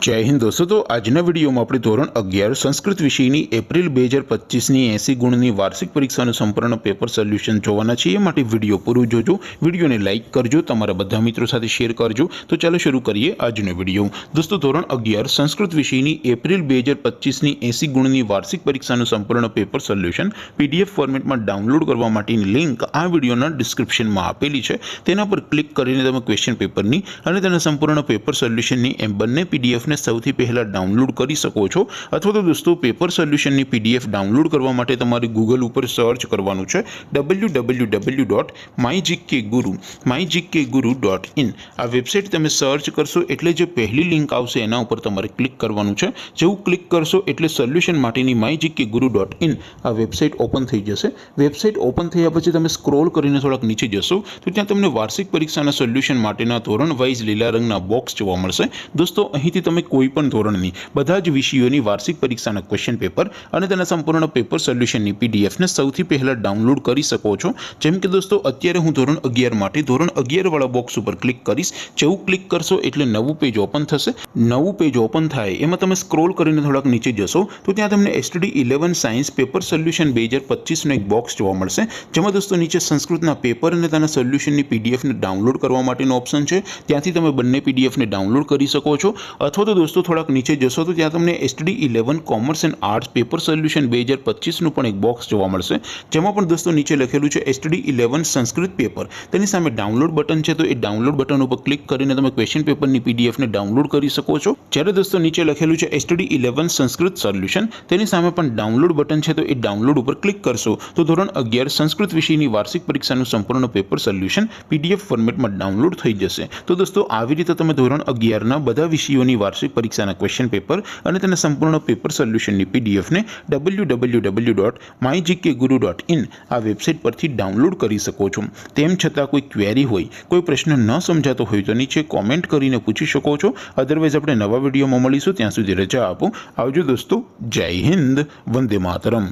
जय हिंद दोस्तों। तो आजना विडियो में अपने धोरण 11 संस्कृत विषय की एप्रिल 2025 की 80 गुण की वार्षिक परीक्षा संपूर्ण पेपर सोल्यूशन जोवाना छे। माटे विडियो पूरो जोजो, विडियो ने लाइक करजो, तमारा बधा मित्रों साथे शेर करजो। तो चलो शुरू करिए आजनो विडियो। दोस्तों धोरण 11 संस्कृत विषय की एप्रिल 2025 की 80 गुण की वार्षिक परीक्षा संपूर्ण पेपर सोल्यूशन पीडीएफ फॉर्मेट में डाउनलॉड करवा माटेनी लिंक आ विडियोना डिस्क्रिप्शन में आपेली छे। तेना पर क्लिक करीने तमे क्वेश्चन पेपरनी अने तेना संपूर्ण पेपर सोल्यूशननी एम बंने पीडीएफ ने सौथी पहला डाउनलॉड करी सको छो। अथवा तो दोस्तों पेपर सोल्यूशन पीडीएफ डाउनलॉड करवा माटे तमारे गूगल पर सर्च करवानुं छे www.mygkguru.in आ वेबसाइट तमे सर्च करशो एटले जे पहली लिंक आवशे एना उपर तमारे क्लिक करवानुं छे। जेवुं क्लिक करशो एटले सोल्यूशन माटेनी mygkguru.in आ वेबसाइट ओपन थई जशे। वेबसाइट ओपन थया पछी तमे स्क्रॉल करीने थोड़ाक नीचे जशो तो त्यां तमने वार्षिक परीक्षाना सोल्यूशन माटेना धोरण वाइज लीला रंगना बॉक्स जोवा मळशे। दोस्तों અહીંથી તમે કોઈ પણ ધોરણની બધા જ વિષયોની વાર્ષિક પરીક્ષાના ક્વેશ્ચન પેપર અને તેના સંપૂર્ણ પેપર સોલ્યુશનની પીડીએફને સૌથી પહેલા ડાઉનલોડ કરી શકો છો। જેમ કે દોસ્તો અત્યારે હું ધોરણ 11 માટે ધોરણ 11 વાળા બોક્સ ઉપર ક્લિક કરીશ। જેવું ક્લિક કરશો એટલે નવું પેજ ઓપન થશે। નવું પેજ ઓપન થાય એમાં તમે સ્ક્રોલ કરીને થોડાક નીચે જશો તો ત્યાં તમને એસટીડી 11 સાયન્સ પેપર સોલ્યુશન 2025 નો એક બોક્સ જોવા મળશે। જેમાં દોસ્તો નીચે સંસ્કૃતના પેપર અને તેના સોલ્યુશનની પીડીએફને ડાઉનલોડ કરવા માટેનો ઓપ્શન છે। ત્યાંથી તમે બંને પીડીએફને ડાઉનલોડ કરી શકો છો। अथवा तो दोस्तों थोड़ाक नीचे जशो तो त्यां तमने STD 11 commerce and arts paper solution 2025 નું પણ એક બોક્સ જોવા મળશે। જેમાં પણ દોસ્તો નીચે લખેલું છે એસટીડી 11 સંસ્કૃત પેપર, તેની સામે ડાઉનલોડ બટન છે તો એ ડાઉનલોડ બટન ઉપર ક્લિક કરીને તમે ક્વેશ્ચન પેપરની પીડીએફ ને ડાઉનલોડ કરી શકો છો। જ્યારે દોસ્તો નીચે લખેલું છે એસટીડી 11 સંસ્કૃત સોલ્યુશન, તેની સામે પણ ડાઉનલોડ બટન છે તો એ ડાઉનલોડ ઉપર ક્લિક કરશો તો ધોરણ 11 સંસ્કૃત વિષયની વાર્ષિક પરીક્ષાનું સંપૂર્ણ પેપર સોલ્યુશન પીડીએફ ફોર્મેટમાં ડાઉનલોડ થઈ જશે। તો દોસ્તો આવી રીતે તમે ધોરણ 11 ના બધા વિષયોની વાર્ષિક પરીક્ષાના ક્વેશ્ચન પેપર અને તેના સંપૂર્ણ પેપર સોલ્યુશનની પીડીએફ ને www.mygkguru.in આ વેબસાઇટ પરથી ડાઉનલોડ કરી શકો છો। તેમ છતાં કોઈ ક્વેરી હોય, કોઈ પ્રશ્ન ન સમજાતો હોય તો નીચે કોમેન્ટ કરીને પૂછી શકો છો। અધરવાઇઝ આપણે નવા વિડીયોમાં મળીશું, ત્યાં સુધી રજા આપો। આવજો દોસ્તો, જય હિન્દ, વંદે માતરમ।